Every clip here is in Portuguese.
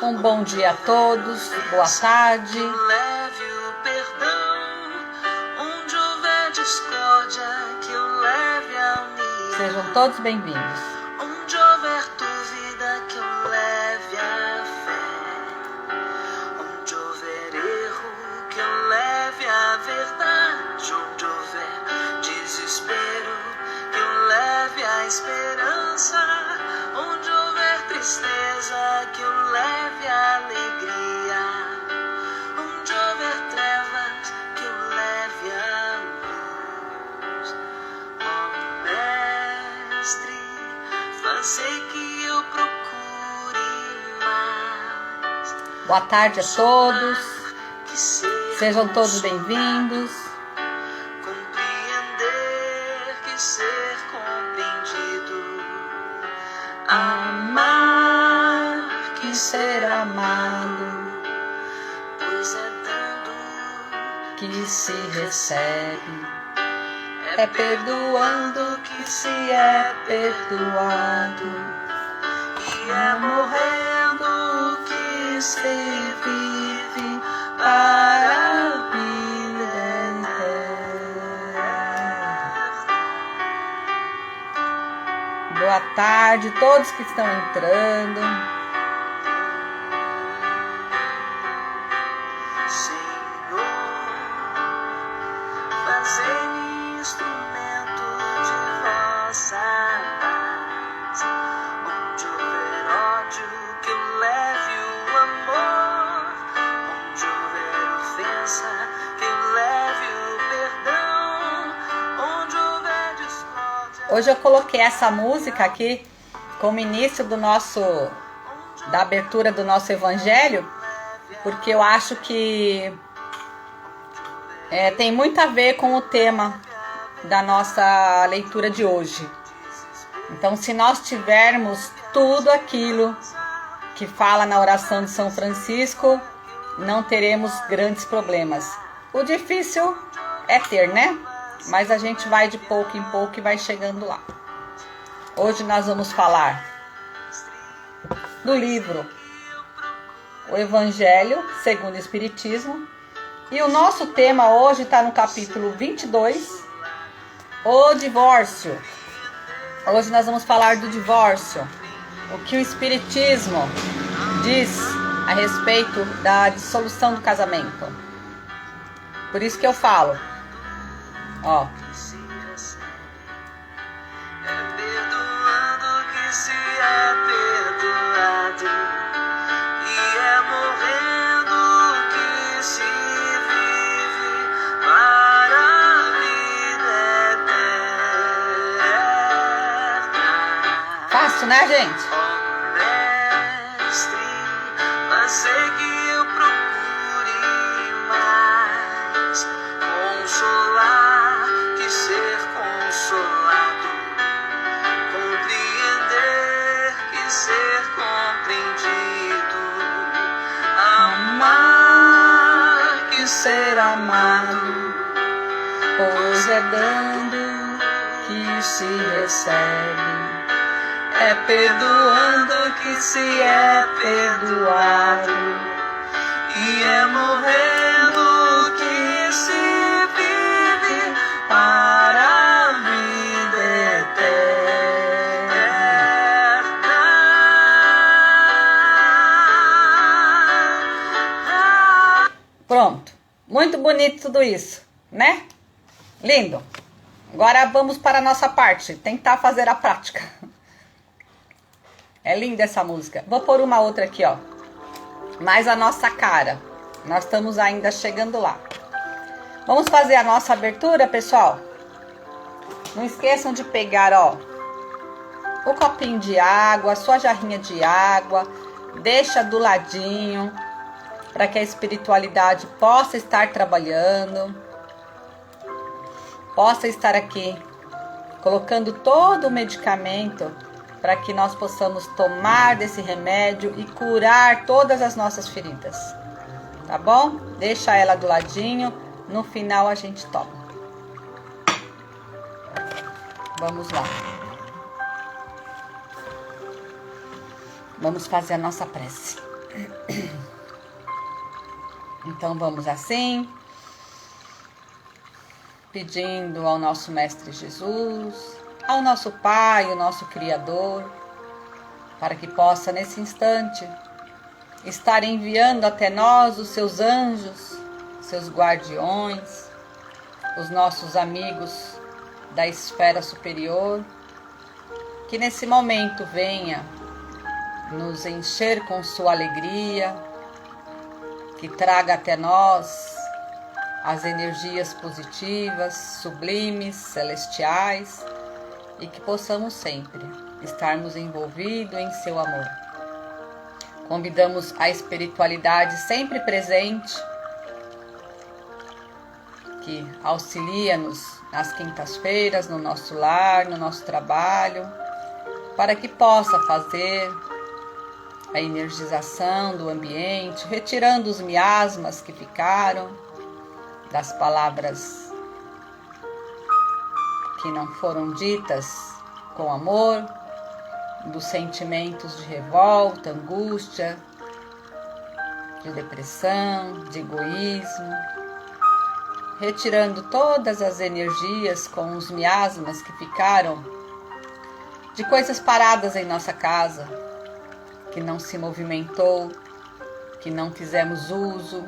Um bom dia a todos, boa tarde. Leve o perdão, onde houver discórdia, que eu leve a união. Sejam todos bem-vindos. Onde houver dúvida, que eu leve a fé. Onde houver erro, que eu leve a verdade. Onde houver desespero, que eu leve a esperança. Onde houver tristeza, que eu leve a alegria. Onde houver trevas, que eu leve a luz. Ó Mestre, fazei que eu procure mais. Boa tarde a todos. Que ser Sejam todos bem-vindos. compreender, que ser compreendido. Amar, que Ser amado, pois é dando que se recebe. é perdoando que se é perdoado. E é morrendo que se vive para a vida eterna. Boa tarde a todos que estão entrando. Senhor, fazei-me instrumento de vossa paz. Onde houver ódio, que eu leve o amor. Onde houver ofensa, que eu leve o perdão. Onde houver discórdia. Hoje eu coloquei essa música aqui como início da abertura do nosso evangelho, porque eu acho que tem muito a ver com o tema da nossa leitura de hoje. Então, se nós tivermos tudo aquilo que fala na oração de São Francisco, não teremos grandes problemas. O difícil é ter, né? Mas a gente vai de pouco em pouco e vai chegando lá. Hoje nós vamos falar do livro O Evangelho segundo o Espiritismo. E o nosso tema hoje está no capítulo 22, o divórcio. Hoje nós vamos falar do divórcio. O que o Espiritismo diz a respeito da dissolução do casamento. Por isso que eu falo, ó. É perdoando que se é perdoado. E é morrendo que se vive para a vida eterna. Fácil, né, gente? Ó Mestre, fazei que eu procure mais consolar que ser consolado, compreender que ser compreendido, amar que ser amado, Pois é dando que se recebe. é perdoando que se é perdoado. E é morrendo que se vive para a vida eterna. Pronto. Muito bonito tudo isso, né? Lindo. Agora vamos para a nossa parte. Tentar fazer a prática. É linda essa música. Vou pôr uma outra aqui, ó. Mais a nossa cara. Nós estamos ainda chegando lá. Vamos fazer a nossa abertura, pessoal? Não esqueçam de pegar, ó, o copinho de água, a sua jarrinha de água. Deixa do ladinho, para que a espiritualidade possa estar trabalhando. Possa estar aqui, colocando todo o medicamento para que nós possamos tomar desse remédio e curar todas as nossas feridas. Tá bom? Deixa ela do ladinho, no final a gente toma. Vamos lá. Vamos fazer a nossa prece. Então vamos assim, pedindo ao nosso Mestre Jesus, ao nosso Pai, o nosso Criador, para que possa nesse instante estar enviando até nós os seus anjos, seus guardiões, os nossos amigos da esfera superior, que nesse momento venha nos encher com sua alegria, que traga até nós as energias positivas, sublimes, celestiais, e que possamos sempre estarmos envolvidos em seu amor. Convidamos a espiritualidade sempre presente, que auxilia-nos nas quintas-feiras, no nosso lar, no nosso trabalho, para que possa fazer a energização do ambiente, retirando os miasmas que ficaram das palavras que não foram ditas com amor, dos sentimentos de revolta, angústia, de depressão, de egoísmo, retirando todas as energias com os miasmas que ficaram de coisas paradas em nossa casa, que não se movimentou, que não fizemos uso,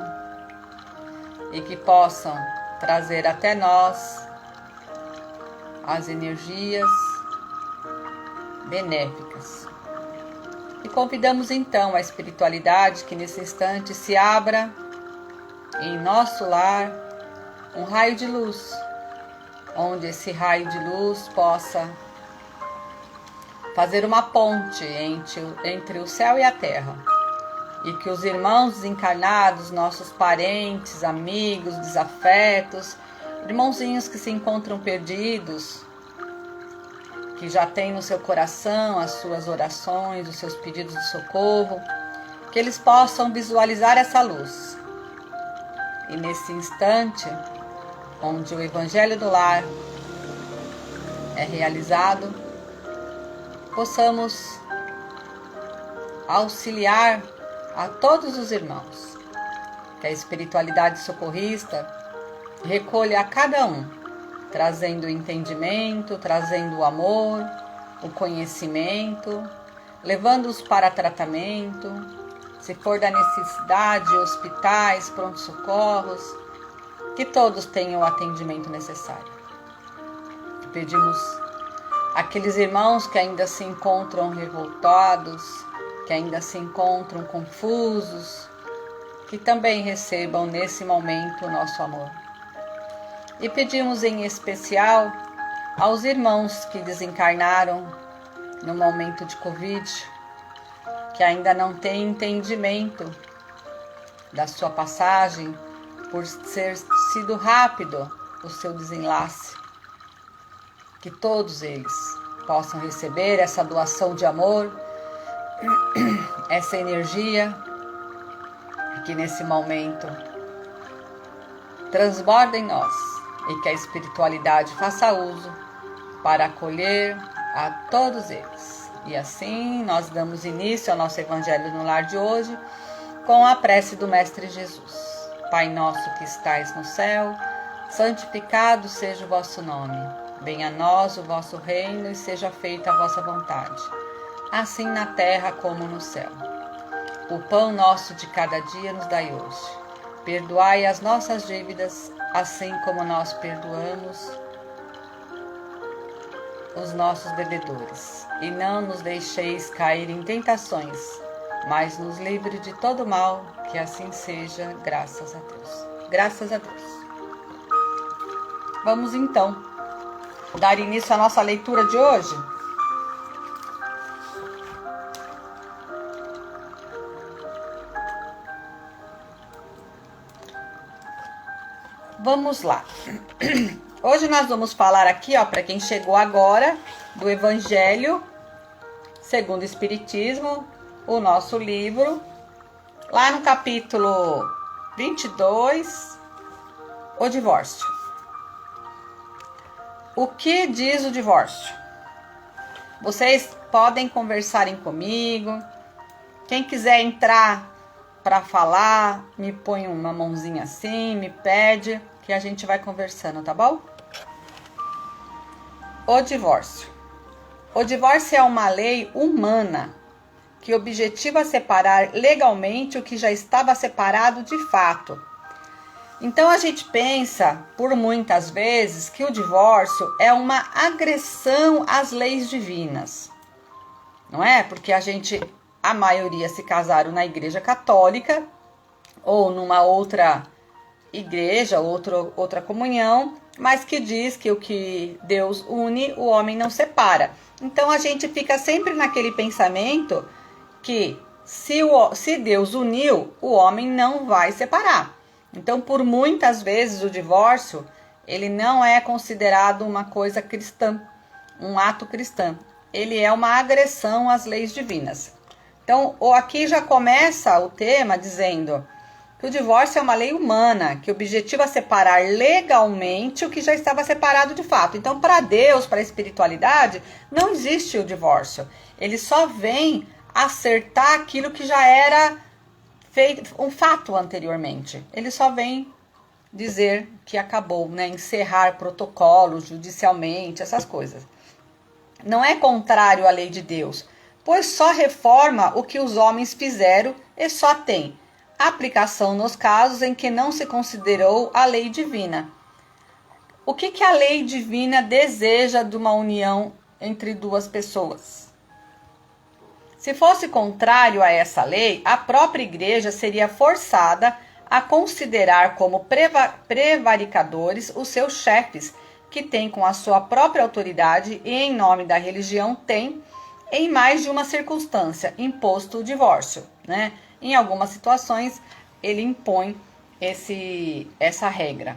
e que possam trazer até nós as energias benéficas. E convidamos então a espiritualidade que nesse instante se abra em nosso lar um raio de luz, onde esse raio de luz possa fazer uma ponte entre o céu e a terra, e que os irmãos desencarnados, nossos parentes, amigos, desafetos, irmãozinhos que se encontram perdidos, que já têm no seu coração as suas orações, os seus pedidos de socorro, que eles possam visualizar essa luz. E nesse instante, onde o Evangelho do Lar é realizado, possamos auxiliar a todos os irmãos, que a espiritualidade socorrista recolha a cada um, trazendo o entendimento, trazendo o amor, o conhecimento, levando-os para tratamento, se for da necessidade, hospitais, pronto-socorros, que todos tenham o atendimento necessário. Pedimos àqueles irmãos que ainda se encontram revoltados, que ainda se encontram confusos, que também recebam nesse momento o nosso amor. E pedimos em especial aos irmãos que desencarnaram no momento de Covid, que ainda não têm entendimento da sua passagem, por ter sido rápido o seu desenlace, que todos eles possam receber essa doação de amor, essa energia, que nesse momento transborda em nós, e que a espiritualidade faça uso para acolher a todos eles. E assim nós damos início ao nosso Evangelho no Lar de hoje com a prece do Mestre Jesus. Pai nosso que estais no céu, santificado seja o vosso nome. Venha a nós o vosso reino e seja feita a vossa vontade, assim na terra como no céu. O pão nosso de cada dia nos dai hoje. Perdoai as nossas dívidas, assim como nós perdoamos os nossos devedores. E não nos deixeis cair em tentações, mas nos livre de todo mal, que assim seja, graças a Deus. Graças a Deus. Vamos então dar início à nossa leitura de hoje. Vamos lá. Hoje nós vamos falar aqui, para quem chegou agora, do Evangelho segundo o Espiritismo, o nosso livro, lá no capítulo 22, o divórcio. O que diz o divórcio? Vocês podem conversarem comigo. Quem quiser entrar para falar, me põe uma mãozinha assim, me pede, que a gente vai conversando, tá bom? O divórcio. O divórcio é uma lei humana que objetiva separar legalmente o que já estava separado de fato. Então a gente pensa, por muitas vezes, que o divórcio é uma agressão às leis divinas. Não é? Porque a maioria se casaram na igreja católica ou numa outra igreja, outra comunhão, mas que diz que o que Deus une, o homem não separa. Então a gente fica sempre naquele pensamento que se Deus uniu, o homem não vai separar. Então, por muitas vezes, o divórcio, ele não é considerado uma coisa cristã, um ato cristão. Ele é uma agressão às leis divinas. Então, aqui já começa o tema dizendo que o divórcio é uma lei humana, que objetiva separar legalmente o que já estava separado de fato. Então, para Deus, para a espiritualidade, não existe o divórcio. Ele só vem acertar aquilo que já era feito, um fato anteriormente. Ele só vem dizer que acabou, né? Encerrar protocolos judicialmente, essas coisas. Não é contrário à lei de Deus, pois só reforma o que os homens fizeram e só tem aplicação nos casos em que não se considerou a lei divina. O que a lei divina deseja de uma união entre duas pessoas? Se fosse contrário a essa lei, a própria igreja seria forçada a considerar como prevaricadores os seus chefes, que têm com a sua própria autoridade e em nome da religião em mais de uma circunstância, imposto o divórcio, né? Em algumas situações, ele impõe essa regra.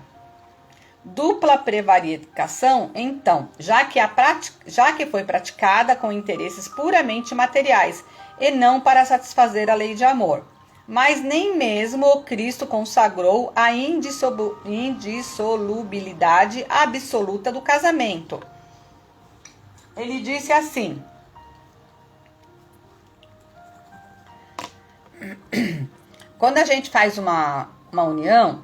Dupla prevaricação, então, já que foi praticada com interesses puramente materiais e não para satisfazer a lei de amor. Mas nem mesmo o Cristo consagrou a indissolubilidade absoluta do casamento. Ele disse assim: quando a gente faz uma união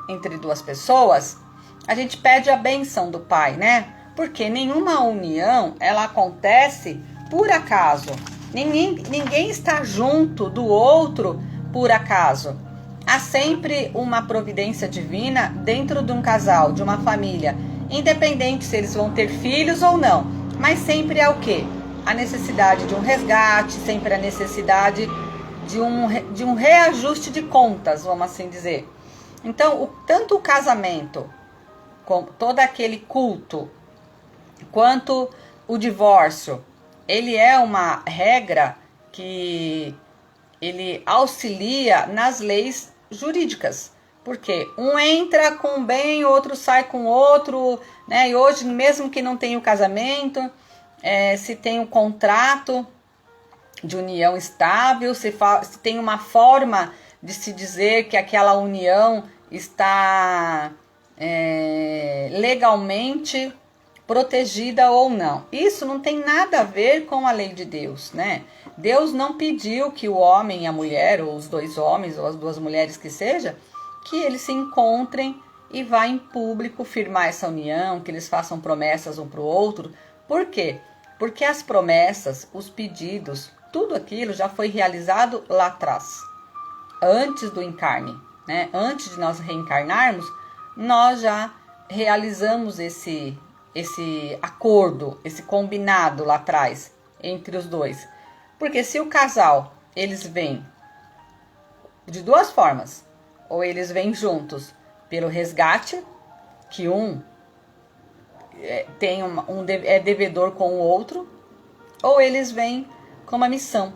entre duas pessoas, a gente pede a bênção do Pai, né? Porque nenhuma união, ela acontece por acaso. Ninguém está junto do outro por acaso. Há sempre uma providência divina dentro de um casal, de uma família, independente se eles vão ter filhos ou não. Mas sempre há o quê? A necessidade de um resgate, sempre a necessidade de um reajuste de contas, vamos assim dizer. Então, tanto o casamento, com todo aquele culto, quanto o divórcio, ele é uma regra que ele auxilia nas leis jurídicas, porque um entra com um bem, outro sai com outro, né? E hoje, mesmo que não tenha o casamento, se tem um contrato de união estável, se tem uma forma de se dizer que aquela união está legalmente protegida ou não. Isso não tem nada a ver com a lei de Deus, né? Deus não pediu que o homem e a mulher, ou os dois homens, ou as duas mulheres que seja, que eles se encontrem e vá em público firmar essa união, que eles façam promessas um para o outro. Por quê? Porque as promessas, os pedidos, tudo aquilo já foi realizado lá atrás, antes do encarne, né? Antes de nós reencarnarmos, nós já realizamos esse acordo, esse combinado lá atrás entre os dois. Porque se o casal, eles vêm de duas formas, ou eles vêm juntos pelo resgate, que um é devedor com o outro, ou eles vêm com uma missão,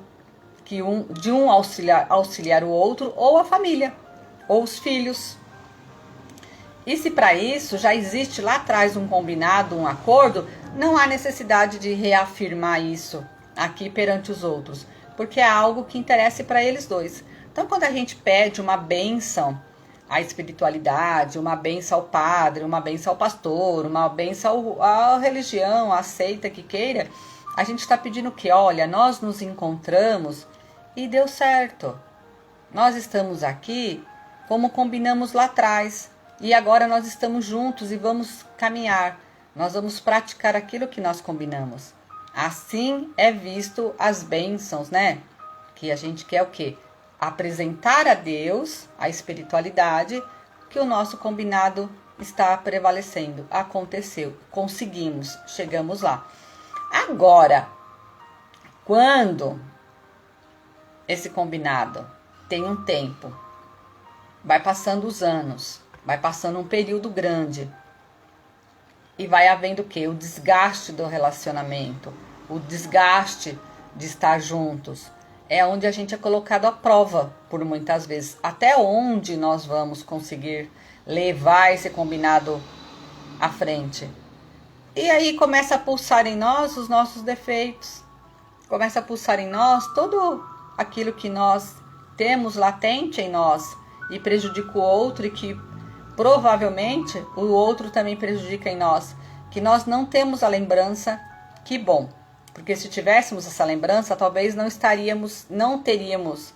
que um auxiliar o outro, ou a família, ou os filhos. E se para isso já existe lá atrás um combinado, um acordo, não há necessidade de reafirmar isso aqui perante os outros, porque é algo que interessa para eles dois. Então, quando a gente pede uma bênção à espiritualidade, uma bênção ao padre, uma bênção ao pastor, uma bênção à religião, à seita que queira, a gente está pedindo que, olha, nós nos encontramos e deu certo. Nós estamos aqui como combinamos lá atrás. E agora nós estamos juntos e vamos caminhar. Nós vamos praticar aquilo que nós combinamos. Assim é visto as bênçãos, né? Que a gente quer o quê? Apresentar a Deus, a espiritualidade, que o nosso combinado está prevalecendo. Aconteceu, conseguimos, chegamos lá. Agora, quando esse combinado tem um tempo, vai passando os anos, vai passando um período grande e vai havendo o quê? O desgaste do relacionamento, o desgaste de estar juntos. É onde a gente é colocado à prova por muitas vezes. Até onde nós vamos conseguir levar esse combinado à frente? E aí começa a pulsar em nós os nossos defeitos. Começa a pulsar em nós tudo aquilo que nós temos latente em nós e prejudica o outro, e que provavelmente o outro também prejudica em nós, que nós não temos a lembrança. Que bom, porque se tivéssemos essa lembrança, talvez não teríamos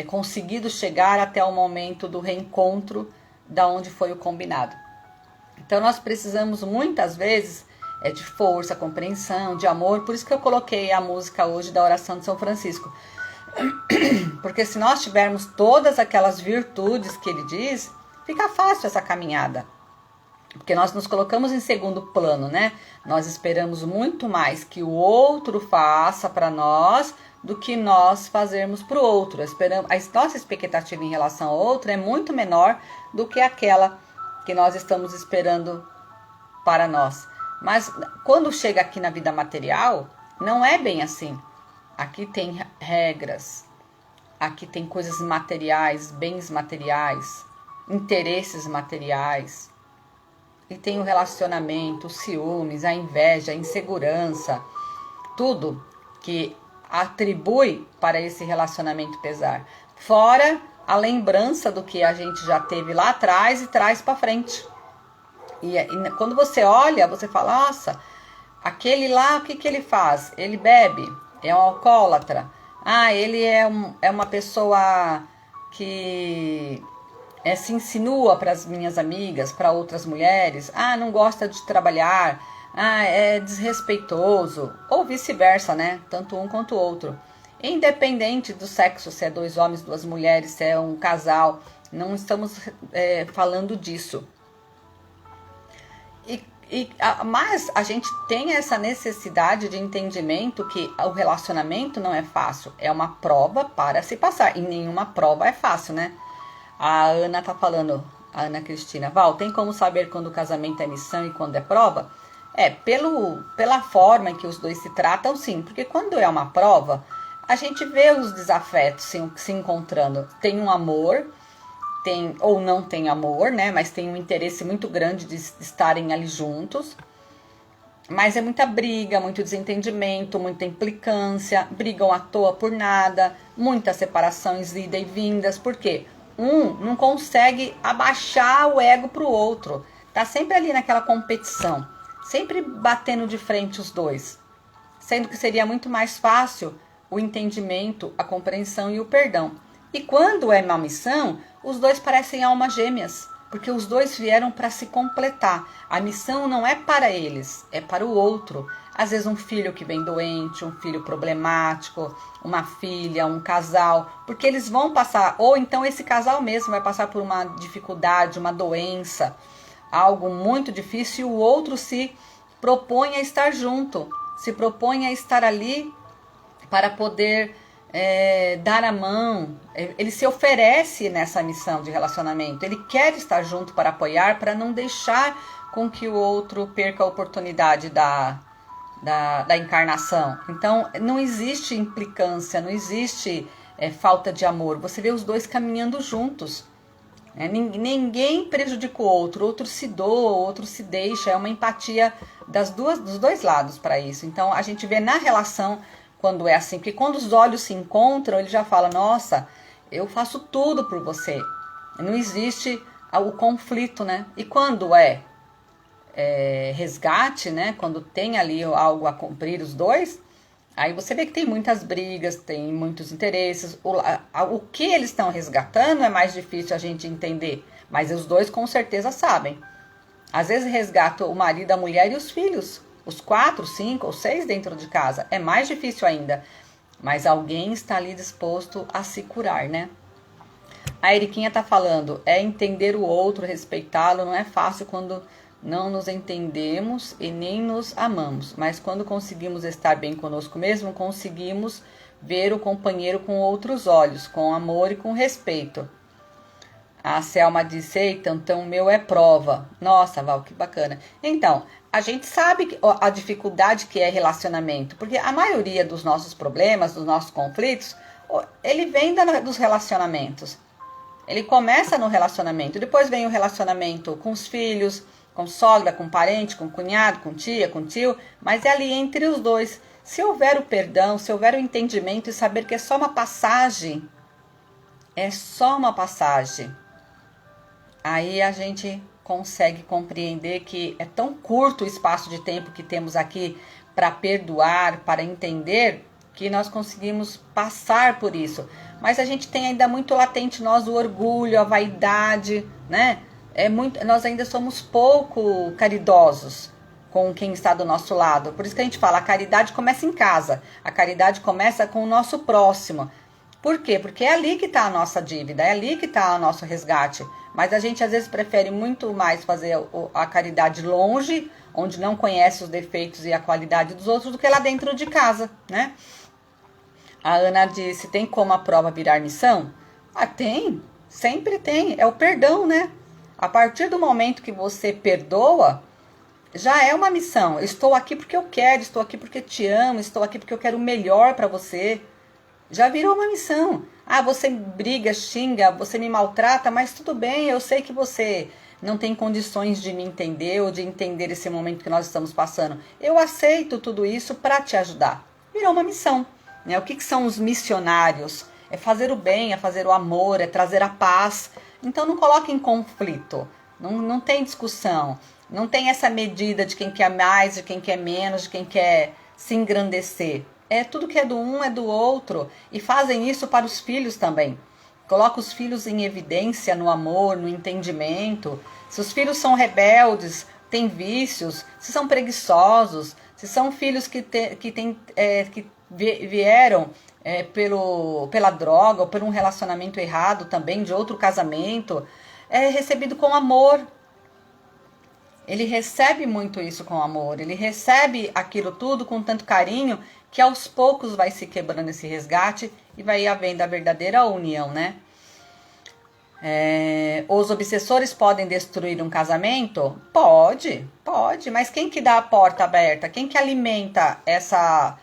conseguido chegar até o momento do reencontro da onde foi o combinado. Então nós precisamos muitas vezes de força, compreensão, de amor. Por isso que eu coloquei a música hoje da oração de São Francisco. Porque se nós tivermos todas aquelas virtudes que ele diz, fica fácil essa caminhada. Porque nós nos colocamos em segundo plano, né? Nós esperamos muito mais que o outro faça para nós do que nós fazermos para o outro. A nossa expectativa em relação ao outro é muito menor do que aquela que nós estamos esperando para nós. Mas quando chega aqui na vida material, não é bem assim. Aqui tem regras, aqui tem coisas materiais, bens materiais, interesses materiais. E tem o relacionamento, os ciúmes, a inveja, a insegurança, tudo que atribui para esse relacionamento pesar. Fora a lembrança do que a gente já teve lá atrás e traz para frente. E quando você olha, você fala, nossa, aquele lá, o que ele faz? Ele bebe, é um alcoólatra. Ah, ele é uma pessoa que se insinua para as minhas amigas, para outras mulheres. Ah, não gosta de trabalhar. Ah, é desrespeitoso. Ou vice-versa, né? Tanto um quanto o outro. Independente do sexo, se é 2 homens, 2 mulheres, se é um casal. Não estamos falando disso. Mas a gente tem essa necessidade de entendimento que o relacionamento não é fácil. É uma prova para se passar. E nenhuma prova é fácil, né? A Ana tá falando, a Ana Cristina, Val, tem como saber quando o casamento é missão e quando é prova? Pela forma em que os dois se tratam, sim. Porque quando é uma prova, a gente vê os desafetos se encontrando. Tem um amor, tem ou não tem amor, né? Mas tem um interesse muito grande de estarem ali juntos. Mas é muita briga, muito desentendimento, muita implicância, brigam à toa por nada, muitas separações, ida e vindas. Por quê? Um não consegue abaixar o ego pro outro. Tá sempre ali naquela competição, sempre batendo de frente os dois. Sendo que seria muito mais fácil o entendimento, a compreensão e o perdão. E quando é uma missão, os dois parecem almas gêmeas, porque os dois vieram para se completar. A missão não é para eles, é para o outro. Às vezes um filho que vem doente, um filho problemático, uma filha, um casal, porque eles vão passar, ou então esse casal mesmo vai passar por uma dificuldade, uma doença, algo muito difícil, e o outro se propõe a estar junto, se propõe a estar ali para poder dar a mão. Ele se oferece nessa missão de relacionamento, ele quer estar junto para apoiar, para não deixar com que o outro perca a oportunidade da encarnação. Então não existe implicância, não existe falta de amor. Você vê os dois caminhando juntos. Ninguém prejudica o outro se doa, o outro se deixa. É uma empatia dos dois lados para isso. Então a gente vê na relação quando é assim, porque quando os olhos se encontram, ele já fala, nossa, eu faço tudo por você. Não existe o conflito, né? E quando resgate, né? Quando tem ali algo a cumprir os dois, Aí você vê que tem muitas brigas, tem muitos interesses. O que eles estão resgatando é mais difícil a gente entender. Mas os dois com certeza sabem. Às vezes resgatam o marido, a mulher e os filhos. Os 4, 5 ou 6 dentro de casa. É mais difícil ainda. Mas alguém está ali disposto a se curar, né? A Eriquinha tá falando, é entender o outro, respeitá-lo. Não é fácil quando não nos entendemos e nem nos amamos. Mas quando conseguimos estar bem conosco mesmo, conseguimos ver o companheiro com outros olhos, com amor e com respeito. A Selma disse, eita, então o meu é prova. Nossa, Val, que bacana. Então, a gente sabe a dificuldade que é relacionamento, porque a maioria dos nossos problemas, dos nossos conflitos, ele vem dos relacionamentos. Ele começa no relacionamento, depois vem o relacionamento com os filhos, com sogra, com parente, com cunhado, com tia, com tio, mas é ali entre os dois. Se houver o perdão, se houver o entendimento e saber que é só uma passagem, aí a gente consegue compreender que é tão curto o espaço de tempo que temos aqui para perdoar, para entender, que nós conseguimos passar por isso. Mas a gente tem ainda muito latente nós o orgulho, a vaidade, né? Nós ainda somos pouco caridosos com quem está do nosso lado. Por isso que a gente fala, a caridade começa em casa. A caridade começa com o nosso próximo. Por quê? Porque é ali que está a nossa dívida, é ali que está o nosso resgate. Mas a gente às vezes prefere muito mais fazer a caridade longe, onde não conhece os defeitos e a qualidade dos outros, do que lá dentro de casa, né? A Ana disse, tem como a prova virar missão? Ah, tem, sempre tem, é o perdão, né? A partir do momento que você perdoa, já é uma missão. Eu estou aqui porque eu quero, estou aqui porque te amo, estou aqui porque eu quero o melhor para você. Já virou uma missão. Ah, você briga, xinga, você me maltrata, mas tudo bem, eu sei que você não tem condições de me entender ou de entender esse momento que nós estamos passando. Eu aceito tudo isso para te ajudar. Virou uma missão. Né? O que são os missionários? É fazer o bem, é fazer o amor, é trazer a paz. Então não coloque em conflito, não tem discussão, não tem essa medida de quem quer mais, de quem quer menos, de quem quer se engrandecer. É tudo que é do um, é do outro. E fazem isso para os filhos também. Coloca os filhos em evidência no amor, no entendimento. Se os filhos são rebeldes, têm vícios, se são preguiçosos, se são filhos que vieram pela droga ou por um relacionamento errado também, de outro casamento, é recebido com amor. Ele recebe muito isso com amor, ele recebe aquilo tudo com tanto carinho que aos poucos vai se quebrando esse resgate e vai havendo a verdadeira união, né? Os obsessores podem destruir um casamento? Pode, mas quem que dá a porta aberta? Quem que alimenta essa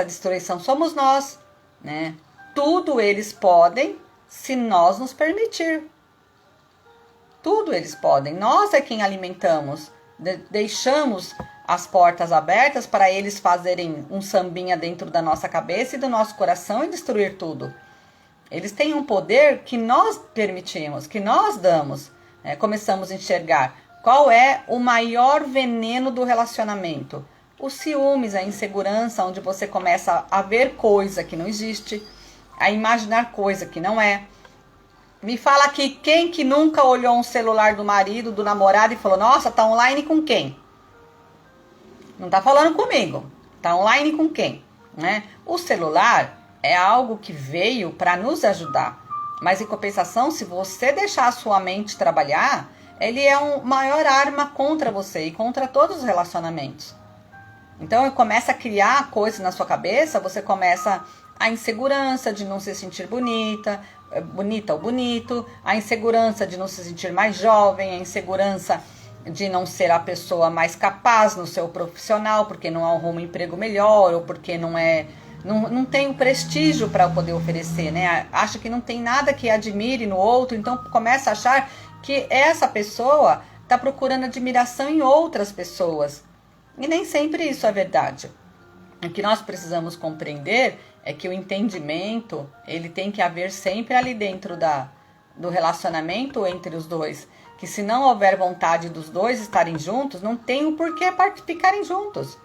destruição? Somos nós, né? Tudo eles podem se nós nos permitir. Tudo eles podem. Nós é quem alimentamos. Deixamos as portas abertas para eles fazerem um sambinha dentro da nossa cabeça e do nosso coração e destruir tudo. Eles têm um poder que nós permitimos, que nós damos. Começamos a enxergar qual é o maior veneno do relacionamento. Os ciúmes, a insegurança, onde você começa a ver coisa que não existe, a imaginar coisa que não é. Me fala aqui, quem que nunca olhou um celular do marido, do namorado e falou, nossa, tá online com quem? Não tá falando comigo, tá online com quem? Né? O celular é algo que veio para nos ajudar, mas em compensação, se você deixar a sua mente trabalhar, ele é uma maior arma contra você e contra todos os relacionamentos. Então, começa a criar coisas na sua cabeça, você começa a insegurança de não se sentir bonita ou bonito, a insegurança de não se sentir mais jovem, a insegurança de não ser a pessoa mais capaz no seu profissional, porque não arruma um emprego melhor, ou porque não tem o prestígio para poder oferecer, né? Acha que não tem nada que admire no outro, então começa a achar que essa pessoa está procurando admiração em outras pessoas. E nem sempre isso é verdade. O que nós precisamos compreender é que o entendimento, ele tem que haver sempre ali dentro do relacionamento entre os dois. Que se não houver vontade dos dois estarem juntos, não tem o porquê ficarem juntos.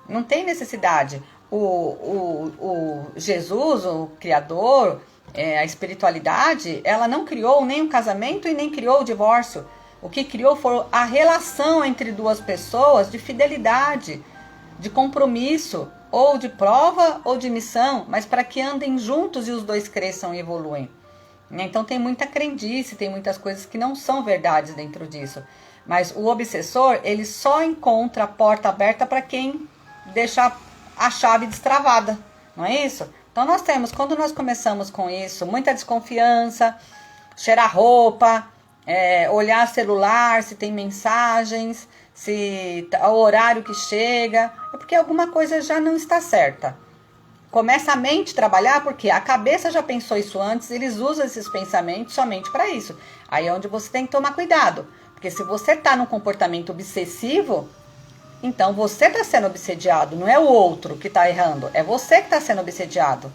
Não tem necessidade. o Jesus, o Criador, a espiritualidade, ela não criou nem o casamento e nem criou o divórcio. O que criou foi a relação entre duas pessoas de fidelidade, de compromisso, ou de prova ou de missão, mas para que andem juntos e os dois cresçam e evoluem. Então tem muita crendice, tem muitas coisas que não são verdades dentro disso. Mas o obsessor, ele só encontra a porta aberta para quem deixa a chave destravada, não é isso? Então nós temos, quando nós começamos com isso, muita desconfiança, cheirar roupa, olhar celular, se tem mensagens, se o horário que chega, é porque alguma coisa já não está certa. Começa a mente trabalhar porque a cabeça já pensou isso antes, eles usam esses pensamentos somente para isso. Aí é onde você tem que tomar cuidado, porque se você está num comportamento obsessivo, então você está sendo obsediado, não é o outro que está errando, é você que está sendo obsediado.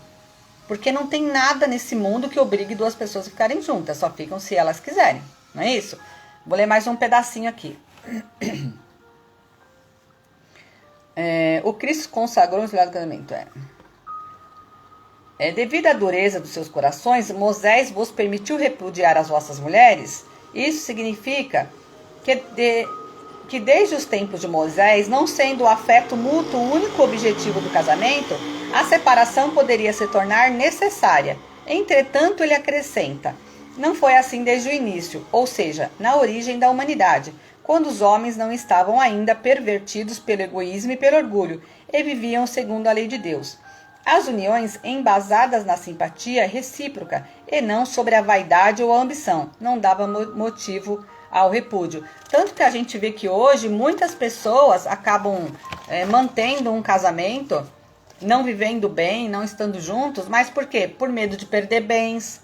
Porque não tem nada nesse mundo que obrigue duas pessoas a ficarem juntas, só ficam se elas quiserem, não é isso? Vou ler mais um pedacinho aqui. O Cristo consagrou o casamento. Devido à dureza dos seus corações, Moisés vos permitiu repudiar as vossas mulheres. Isso significa que desde os tempos de Moisés, não sendo o afeto mútuo o único objetivo do casamento, a separação poderia se tornar necessária. Entretanto, ele acrescenta: não foi assim desde o início, ou seja, na origem da humanidade, quando os homens não estavam ainda pervertidos pelo egoísmo e pelo orgulho, e viviam segundo a lei de Deus. As uniões embasadas na simpatia recíproca e não sobre a vaidade ou a ambição não davam motivo ao repúdio. Tanto que a gente vê que hoje muitas pessoas acabam mantendo um casamento, não vivendo bem, não estando juntos, mas por quê? Por medo de perder bens,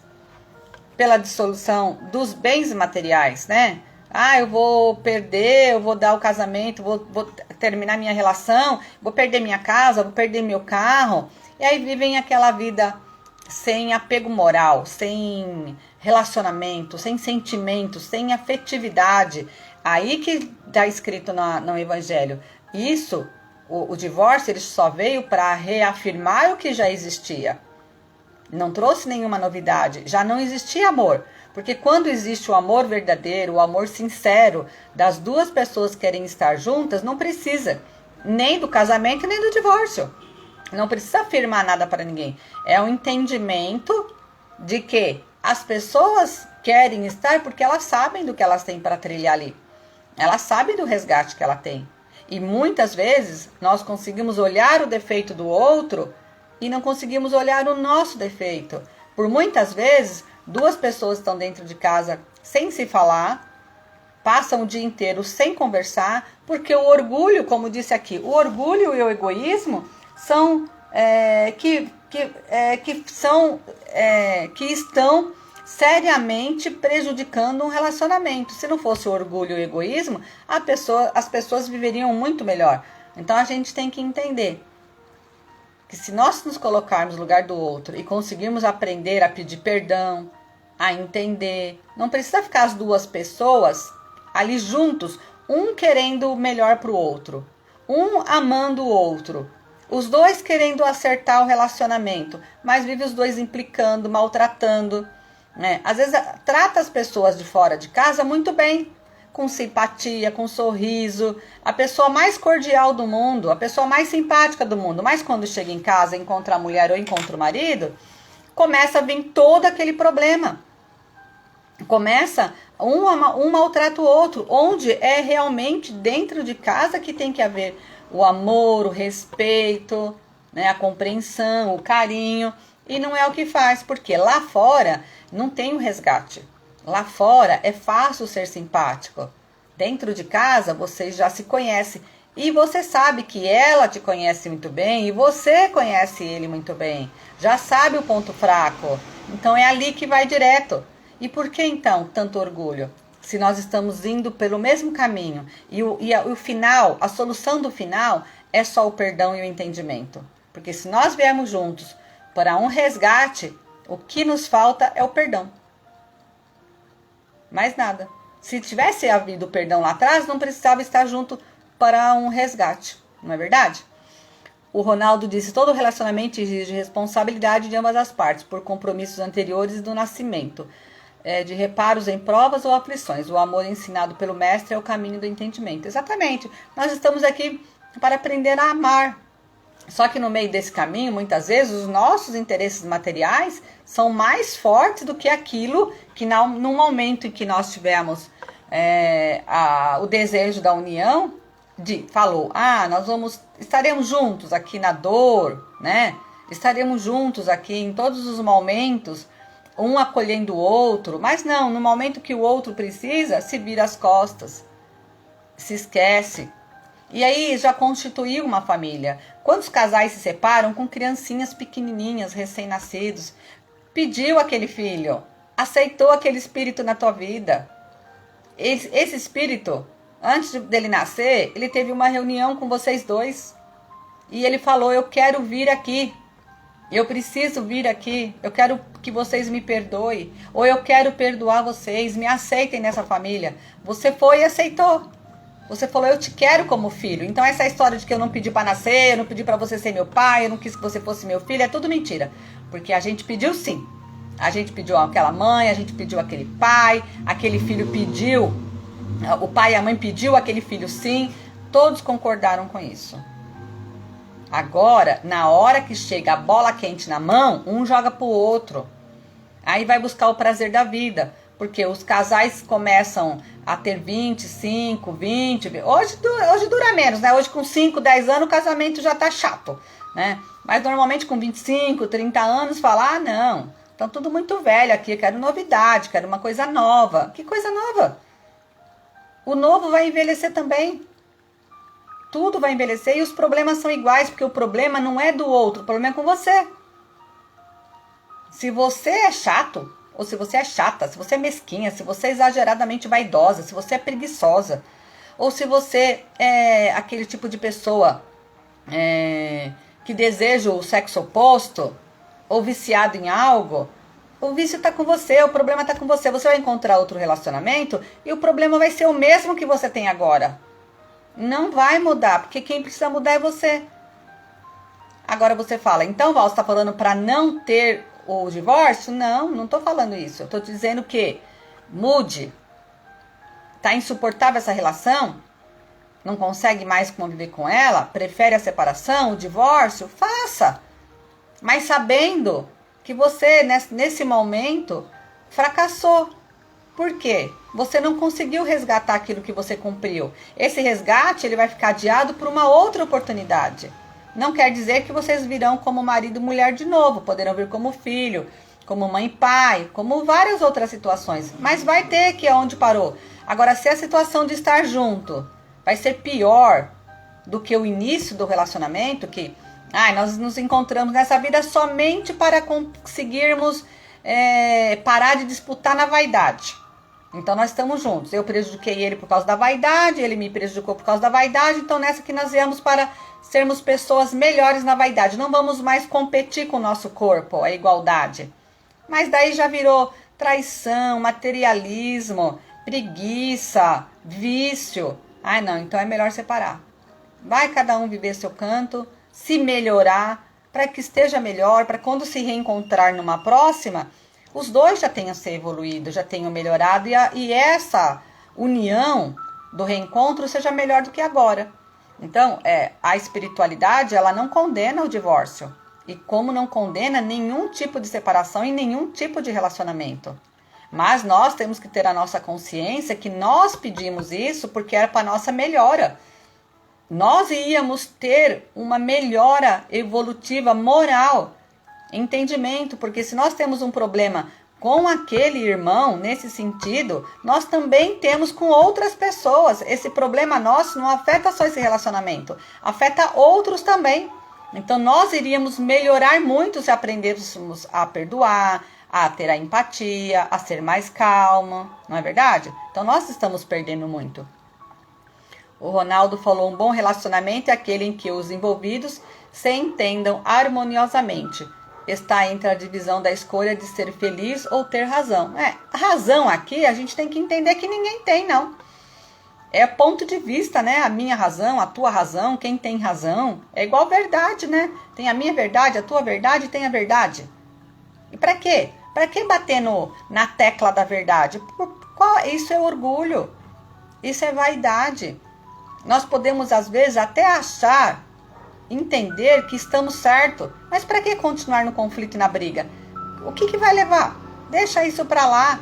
pela dissolução dos bens materiais, né? Eu vou perder, eu vou dar o casamento, vou terminar minha relação, vou perder minha casa, vou perder meu carro. E aí vivem aquela vida sem apego moral, sem relacionamento, sem sentimento, sem afetividade. Aí que está escrito no Evangelho. Isso, o divórcio, ele só veio para reafirmar o que já existia. Não trouxe nenhuma novidade, já não existia amor. Porque quando existe o amor verdadeiro, o amor sincero, das duas pessoas que querem estar juntas, não precisa nem do casamento nem do divórcio. Não precisa afirmar nada para ninguém. É um entendimento de que as pessoas querem estar porque elas sabem do que elas têm para trilhar ali. Elas sabem do resgate que ela tem. E muitas vezes nós conseguimos olhar o defeito do outro e não conseguimos olhar o nosso defeito. Por muitas vezes, duas pessoas estão dentro de casa sem se falar, passam o dia inteiro sem conversar, porque o orgulho, como disse aqui, o orgulho e o egoísmo são que estão seriamente prejudicando um relacionamento. Se não fosse o orgulho e o egoísmo, as pessoas viveriam muito melhor. Então a gente tem que entender que se nós nos colocarmos no lugar do outro e conseguirmos aprender a pedir perdão, a entender, não precisa ficar as duas pessoas ali juntos, um querendo o melhor para o outro, um amando o outro, os dois querendo acertar o relacionamento, mas vive os dois implicando, maltratando, né? Às vezes trata as pessoas de fora de casa muito bem, com simpatia, com sorriso, a pessoa mais cordial do mundo, a pessoa mais simpática do mundo, mas quando chega em casa, encontra a mulher ou encontra o marido, começa a vir todo aquele problema. Começa, um maltrata o outro, onde é realmente dentro de casa que tem que haver o amor, o respeito, né, a compreensão, o carinho, e não é o que faz, porque lá fora não tem o resgate. Lá fora é fácil ser simpático. Dentro de casa você já se conhece e você sabe que ela te conhece muito bem e você conhece ele muito bem. Já sabe o ponto fraco. Então é ali que vai direto. E por que então tanto orgulho? Se nós estamos indo pelo mesmo caminho e o final, a solução do final é só o perdão e o entendimento. Porque se nós viermos juntos para um resgate, o que nos falta é o perdão. Mais nada. Se tivesse havido perdão lá atrás, não precisava estar junto para um resgate. Não é verdade? O Ronaldo disse: todo relacionamento exige responsabilidade de ambas as partes, por compromissos anteriores do nascimento, de reparos em provas ou aflições. O amor ensinado pelo mestre é o caminho do entendimento. Exatamente. Nós estamos aqui para aprender a amar. Só que no meio desse caminho, muitas vezes, os nossos interesses materiais são mais fortes do que aquilo que no momento em que nós tivemos o desejo da união, falou, estaremos juntos aqui na dor, né? Estaremos juntos aqui em todos os momentos, um acolhendo o outro, mas não, no momento que o outro precisa, se vira as costas, se esquece. E aí já constituiu uma família. Quantos casais se separam com criancinhas pequenininhas, recém-nascidos? Pediu aquele filho, aceitou aquele espírito na tua vida. Esse espírito, antes dele nascer, ele teve uma reunião com vocês dois. E ele falou, eu quero vir aqui. Eu preciso vir aqui. Eu quero que vocês me perdoem. Ou eu quero perdoar vocês. Me aceitem nessa família. Você foi e aceitou. Você falou, eu te quero como filho. Então essa história de que eu não pedi para nascer, eu não pedi para você ser meu pai, eu não quis que você fosse meu filho, é tudo mentira. Porque a gente pediu sim. A gente pediu aquela mãe, a gente pediu aquele pai, aquele filho pediu, o pai e a mãe pediu aquele filho sim. Todos concordaram com isso. Agora, na hora que chega a bola quente na mão, um joga pro outro. Aí vai buscar o prazer da vida. Porque os casais começam a ter 25, 20... Hoje dura menos, né? Hoje com 5, 10 anos o casamento já tá chato, né? Mas normalmente com 25, 30 anos fala, não, estão tudo muito velho aqui, quero novidade, quero uma coisa nova. Que coisa nova? O novo vai envelhecer também. Tudo vai envelhecer e os problemas são iguais, porque o problema não é do outro, o problema é com você. Se você é chato, ou se você é chata, se você é mesquinha, se você é exageradamente vaidosa, se você é preguiçosa, ou se você é aquele tipo de pessoa que deseja o sexo oposto, ou viciado em algo, o vício está com você, o problema está com você. Você vai encontrar outro relacionamento e o problema vai ser o mesmo que você tem agora. Não vai mudar, porque quem precisa mudar é você. Agora você fala, então Val, você está falando para não ter o divórcio? Não, não estou falando isso. Eu estou dizendo que mude. Está insuportável essa relação? Não consegue mais conviver com ela? Prefere a separação, o divórcio? Faça. Mas sabendo que você, nesse momento, fracassou. Por quê? Você não conseguiu resgatar aquilo que você cumpriu. Esse resgate ele vai ficar adiado por uma outra oportunidade. Não quer dizer que vocês virão como marido e mulher de novo. Poderão vir como filho, como mãe e pai, como várias outras situações. Mas vai ter que é onde parou. Agora, se a situação de estar junto vai ser pior do que o início do relacionamento, que nós nos encontramos nessa vida somente para conseguirmos parar de disputar na vaidade. Então nós estamos juntos. Eu prejudiquei ele por causa da vaidade, ele me prejudicou por causa da vaidade. Então nessa que nós viemos para sermos pessoas melhores na vaidade. Não vamos mais competir com o nosso corpo, a igualdade. Mas daí já virou traição, materialismo, preguiça, vício. Não, então é melhor separar. Vai cada um viver seu canto, se melhorar, para que esteja melhor, para quando se reencontrar numa próxima, os dois já tenham se evoluído, já tenham melhorado e essa união do reencontro seja melhor do que agora. Então, a espiritualidade, ela não condena o divórcio. E como não condena nenhum tipo de separação e nenhum tipo de relacionamento. Mas nós temos que ter a nossa consciência que nós pedimos isso porque era para nossa melhora. Nós íamos ter uma melhora evolutiva moral, entendimento, porque se nós temos um problema com aquele irmão, nesse sentido, nós também temos com outras pessoas. Esse problema nosso não afeta só esse relacionamento, afeta outros também. Então nós iríamos melhorar muito se aprendêssemos a perdoar, a ter a empatia, a ser mais calmo, não é verdade? Então nós estamos perdendo muito. O Ronaldo falou, um bom relacionamento é aquele em que os envolvidos se entendam harmoniosamente. Está entre a divisão da escolha de ser feliz ou ter razão. Razão aqui a gente tem que entender que ninguém tem, não. É ponto de vista, né? A minha razão, a tua razão, quem tem razão. É igual verdade, né? Tem a minha verdade, a tua verdade, tem a verdade. E pra quê? Pra que bater na tecla da verdade? Isso é orgulho. Isso é vaidade. Nós podemos, às vezes, até achar, entender que estamos certos. Mas pra que continuar no conflito e na briga? O que vai levar? Deixa isso pra lá.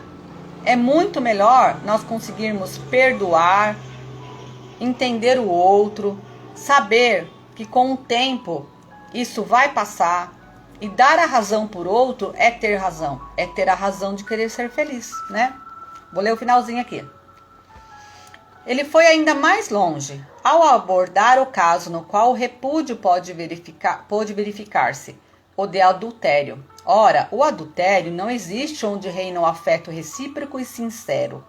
É muito melhor nós conseguirmos perdoar, entender o outro, saber que com o tempo isso vai passar, e dar a razão por outro é ter razão, é ter a razão de querer ser feliz, né? Vou ler o finalzinho aqui. Ele foi ainda mais longe ao abordar o caso no qual o repúdio pode verificar-se, o de adultério. Ora, o adultério não existe onde reina o afeto recíproco e sincero.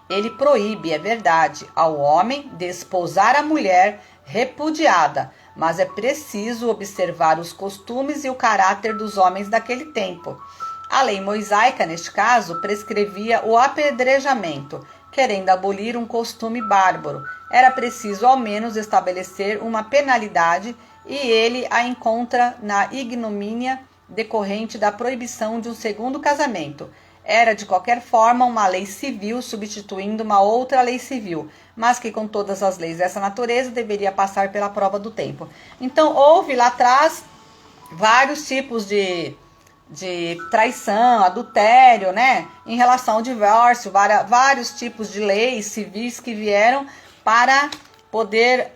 Ele proíbe, é verdade, ao homem desposar a mulher repudiada, mas é preciso observar os costumes e o caráter dos homens daquele tempo. A lei mosaica, neste caso, prescrevia o apedrejamento, querendo abolir um costume bárbaro. Era preciso, ao menos, estabelecer uma penalidade, e ele a encontra na ignomínia decorrente da proibição de um segundo casamento. Era, de qualquer forma, uma lei civil substituindo uma outra lei civil, mas que, com todas as leis dessa natureza, deveria passar pela prova do tempo. Então, houve lá atrás vários tipos de traição, adultério, né? Em relação ao divórcio, vários tipos de leis civis que vieram para poder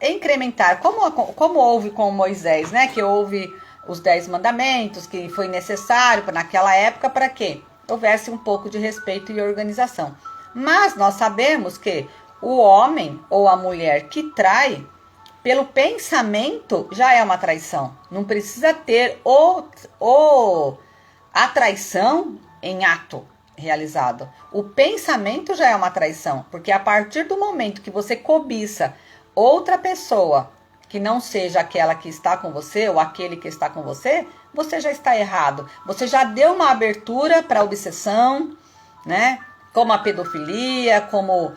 incrementar, como houve com Moisés, né? Que houve os 10 mandamentos, que foi necessário naquela época para que houvesse um pouco de respeito e organização. Mas nós sabemos que o homem ou a mulher que trai, pelo pensamento, já é uma traição. Não precisa ter a traição em ato realizado. O pensamento já é uma traição, porque a partir do momento que você cobiça outra pessoa que não seja aquela que está com você ou aquele que está com você, você já está errado. Você já deu uma abertura para a obsessão, né? Como a pedofilia, como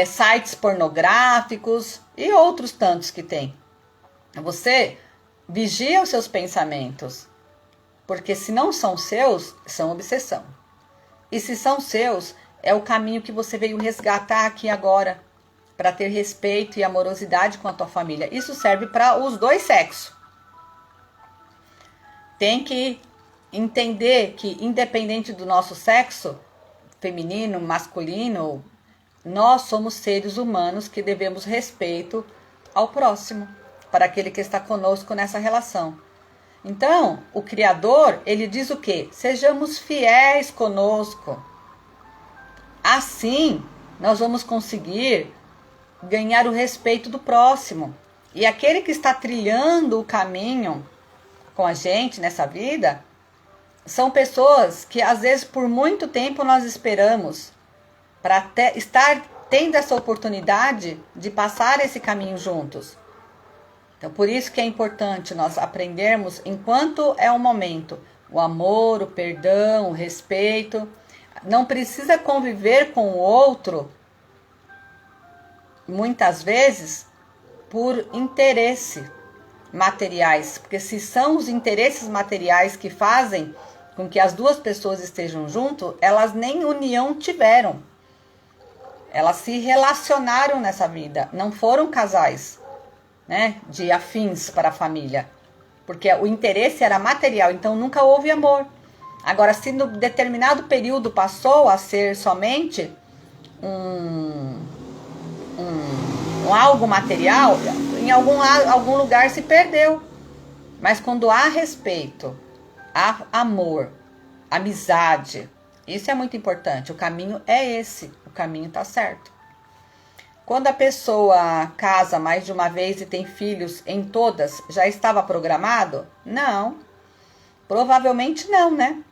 sites pornográficos e outros tantos que tem. Você vigia os seus pensamentos, porque se não são seus, são obsessão. E se são seus, é o caminho que você veio resgatar aqui agora, para ter respeito e amorosidade com a tua família. Isso serve para os dois sexos. Tem que entender que, independente do nosso sexo, feminino, masculino, nós somos seres humanos que devemos respeito ao próximo, para aquele que está conosco nessa relação. Então, o Criador, ele diz o quê? Sejamos fiéis conosco. Assim, nós vamos conseguir ganhar o respeito do próximo. E aquele que está trilhando o caminho com a gente nessa vida, são pessoas que às vezes por muito tempo nós esperamos para estar tendo essa oportunidade de passar esse caminho juntos. Então por isso que é importante nós aprendermos enquanto é o momento, o amor, o perdão, o respeito. Não precisa conviver com o outro muitas vezes por interesse materiais, porque se são os interesses materiais que fazem com que as duas pessoas estejam juntas, elas nem união tiveram. Elas se relacionaram nessa vida, não foram casais, né, de afins para a família, porque o interesse era material, então nunca houve amor. Agora, se no determinado período passou a ser somente algo material, em algum lugar se perdeu. Mas quando há respeito, há amor, amizade, isso é muito importante. O caminho é esse, o caminho está certo. Quando a pessoa casa mais de uma vez e tem filhos em todas, já estava programado? Não, provavelmente não, né?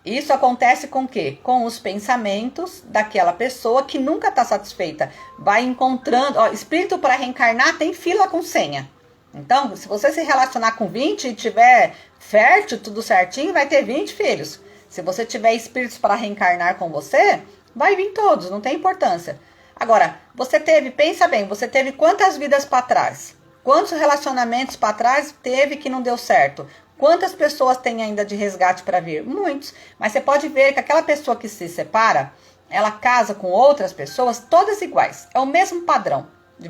Isso acontece com o quê? Com os pensamentos daquela pessoa que nunca está satisfeita. Vai encontrando... espírito para reencarnar tem fila com senha. Então, se você se relacionar com 20 e tiver fértil, tudo certinho, vai ter 20 filhos. Se você tiver espíritos para reencarnar com você, vai vir todos, não tem importância. Agora, você teve, pensa bem, você teve quantas vidas para trás? Quantos relacionamentos para trás teve que não deu certo? Quantas pessoas tem ainda de resgate para vir? Muitos. Mas você pode ver que aquela pessoa que se separa, ela casa com outras pessoas, todas iguais. É o mesmo padrão de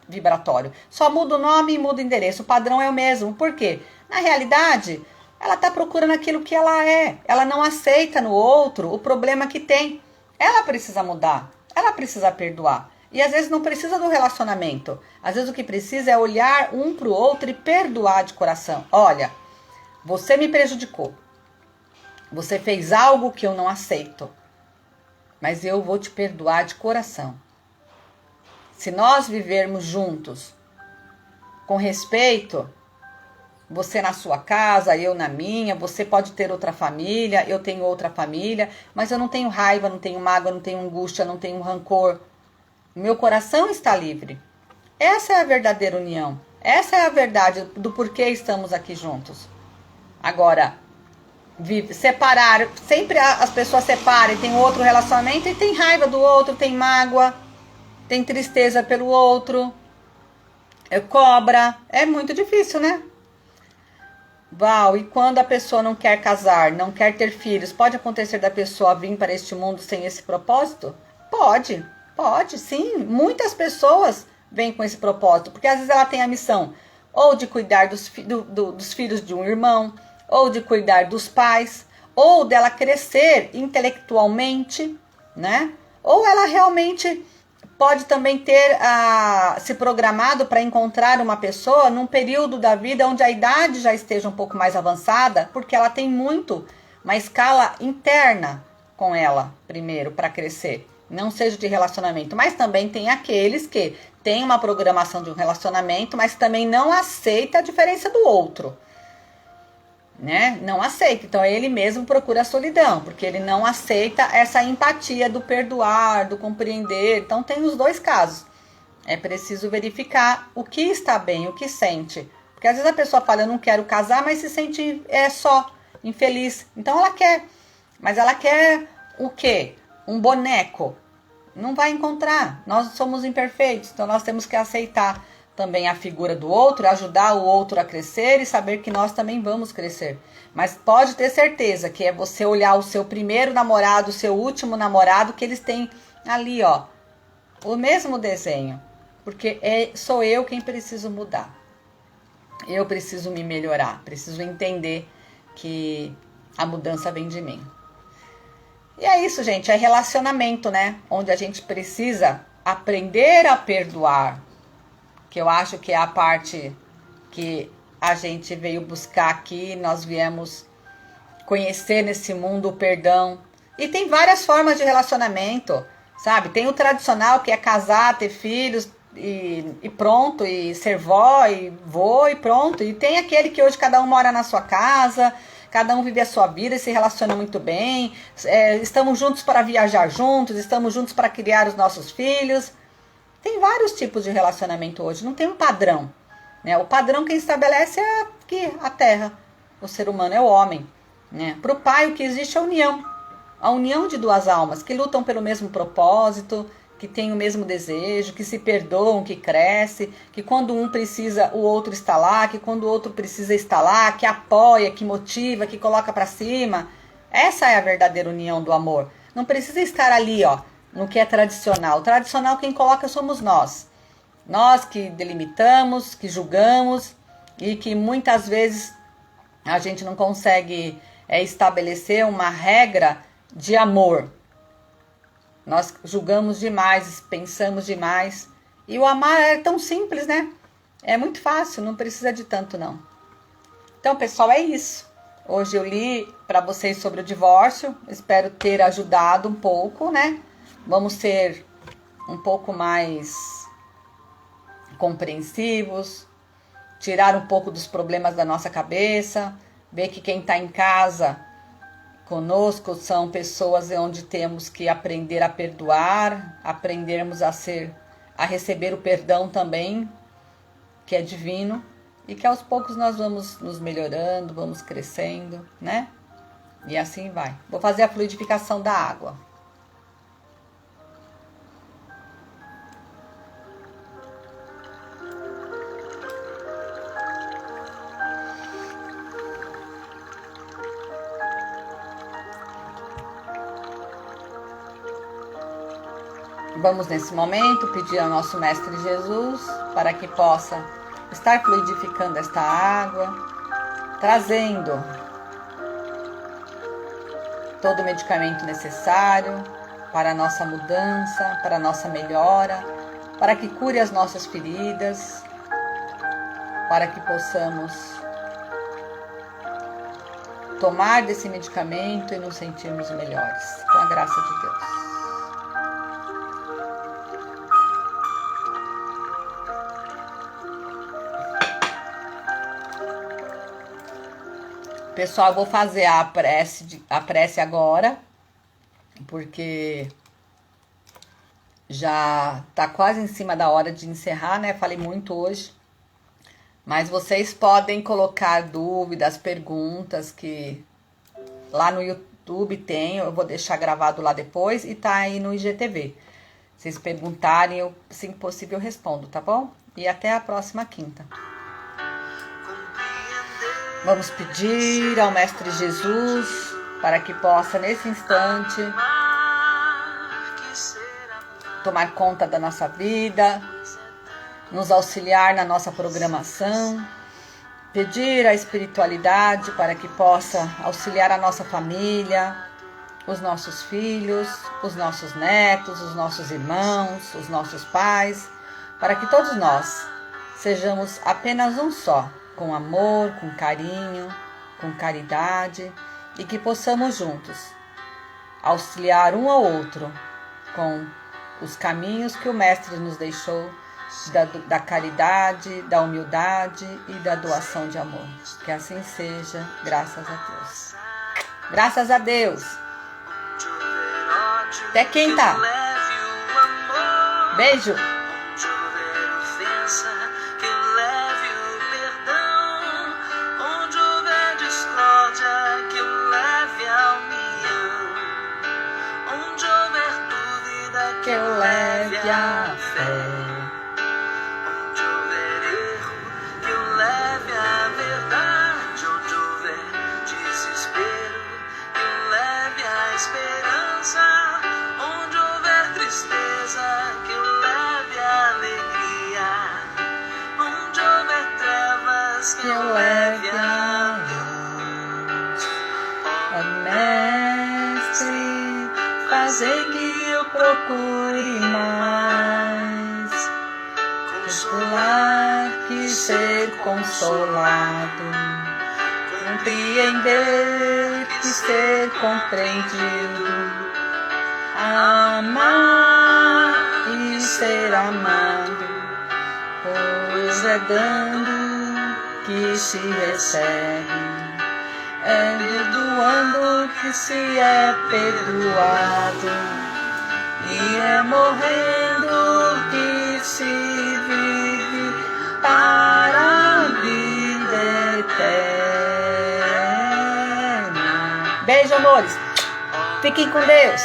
vibratório. Só muda o nome e muda o endereço. O padrão é o mesmo. Por quê? Na realidade, ela está procurando aquilo que ela é. Ela não aceita no outro o problema que tem. Ela precisa mudar. Ela precisa perdoar. E às vezes não precisa do relacionamento. Às vezes o que precisa é olhar um para o outro e perdoar de coração. Olha, você me prejudicou. Você fez algo que eu não aceito. Mas eu vou te perdoar de coração. Se nós vivermos juntos, com respeito, você na sua casa, eu na minha, você pode ter outra família, eu tenho outra família, mas eu não tenho raiva, não tenho mágoa, não tenho angústia, não tenho rancor. Meu coração está livre. Essa é a verdadeira união. Essa é a verdade do porquê estamos aqui juntos. Agora, separar, sempre as pessoas separam, tem outro relacionamento e tem raiva do outro, tem mágoa, tem tristeza pelo outro, cobra. É muito difícil, né? Val, e quando a pessoa não quer casar, não quer ter filhos, pode acontecer da pessoa vir para este mundo sem esse propósito? Pode, sim. Muitas pessoas vêm com esse propósito, porque às vezes ela tem a missão ou de cuidar dos filhos de um irmão, ou de cuidar dos pais, ou dela crescer intelectualmente, né? Ou ela realmente pode também ter se programado para encontrar uma pessoa num período da vida onde a idade já esteja um pouco mais avançada, porque ela tem uma escala interna com ela, primeiro, para crescer. Não seja de relacionamento, mas também tem aqueles que têm uma programação de um relacionamento, mas também não aceita a diferença do outro, né? Não aceita, então ele mesmo procura a solidão, porque ele não aceita essa empatia do perdoar, do compreender. Então tem os dois casos. É preciso verificar o que está bem, o que sente, porque às vezes a pessoa fala, eu não quero casar, mas se sente só infeliz. Então ela quer, mas ela quer o quê? Um boneco. Não vai encontrar. Nós somos imperfeitos, então nós temos que aceitar também a figura do outro, ajudar o outro a crescer e saber que nós também vamos crescer. Mas pode ter certeza que é você olhar o seu primeiro namorado, o seu último namorado, que eles têm ali, ó, o mesmo desenho. Porque sou eu quem preciso mudar. Eu preciso me melhorar, preciso entender que a mudança vem de mim. E é isso, gente, é relacionamento, né? Onde a gente precisa aprender a perdoar, que eu acho que é a parte que a gente veio buscar aqui, nós viemos conhecer nesse mundo o perdão. E tem várias formas de relacionamento, sabe? Tem o tradicional, que é casar, ter filhos e pronto, e ser vó e vô e pronto. E tem aquele que hoje cada um mora na sua casa, cada um vive a sua vida e se relaciona muito bem. Estamos juntos para viajar juntos, estamos juntos para criar os nossos filhos. Tem vários tipos de relacionamento hoje, não tem um padrão, né? O padrão quem estabelece é aqui, a Terra, o ser humano, é o homem, né? Para o Pai o que existe é a união de duas almas que lutam pelo mesmo propósito, que têm o mesmo desejo, que se perdoam, que crescem, que quando um precisa o outro está lá, que quando o outro precisa está lá, que apoia, que motiva, que coloca para cima. Essa é a verdadeira união do amor. Não precisa estar ali, ó, no que é tradicional. O tradicional quem coloca somos nós. Nós que delimitamos, que julgamos e que muitas vezes a gente não consegue estabelecer uma regra de amor. Nós julgamos demais, pensamos demais. E o amar é tão simples, né? É muito fácil, não precisa de tanto não. Então, pessoal, é isso. Hoje eu li para vocês sobre o divórcio. Espero ter ajudado um pouco, né? Vamos ser um pouco mais compreensivos, tirar um pouco dos problemas da nossa cabeça, ver que quem está em casa conosco são pessoas onde temos que aprender a perdoar, aprendermos a receber o perdão também, que é divino, e que aos poucos nós vamos nos melhorando, vamos crescendo, né? E assim vai. Vou fazer a fluidificação da água. Vamos nesse momento pedir ao nosso Mestre Jesus para que possa estar fluidificando esta água, trazendo todo o medicamento necessário para a nossa mudança, para a nossa melhora, para que cure as nossas feridas, para que possamos tomar desse medicamento e nos sentirmos melhores, com a graça de Deus. Pessoal, eu vou fazer a prece agora, porque já tá quase em cima da hora de encerrar, né? Falei muito hoje. Mas vocês podem colocar dúvidas, perguntas que lá no YouTube tem, eu vou deixar gravado lá depois e tá aí no IGTV. Vocês perguntarem, eu, se possível, eu respondo, tá bom? E até a próxima quinta. Vamos pedir ao Mestre Jesus para que possa, nesse instante, tomar conta da nossa vida, nos auxiliar na nossa programação, pedir à espiritualidade para que possa auxiliar a nossa família, os nossos filhos, os nossos netos, os nossos irmãos, os nossos pais, para que todos nós sejamos apenas um só, com amor, com carinho, com caridade, e que possamos juntos auxiliar um ao outro com os caminhos que o Mestre nos deixou, da caridade, da humildade e da doação de amor. Que assim seja, graças a Deus. Graças a Deus. Até quinta. Beijo. Que eu leve a fé. Onde houver erro, que eu leve a verdade. Onde houver desespero, que eu leve a esperança. Onde houver tristeza, que eu leve a alegria. Onde houver trevas, que eu leve a luz. Ó Mestre, fazer que eu procure mais consolar que ser consolado, compreender que ser compreendido, amar e ser amado, pois é dando que se recebe, é doando que se é perdoado, e é morrendo que se vive para a vida eterna. Beijo, amores. Fiquem com Deus.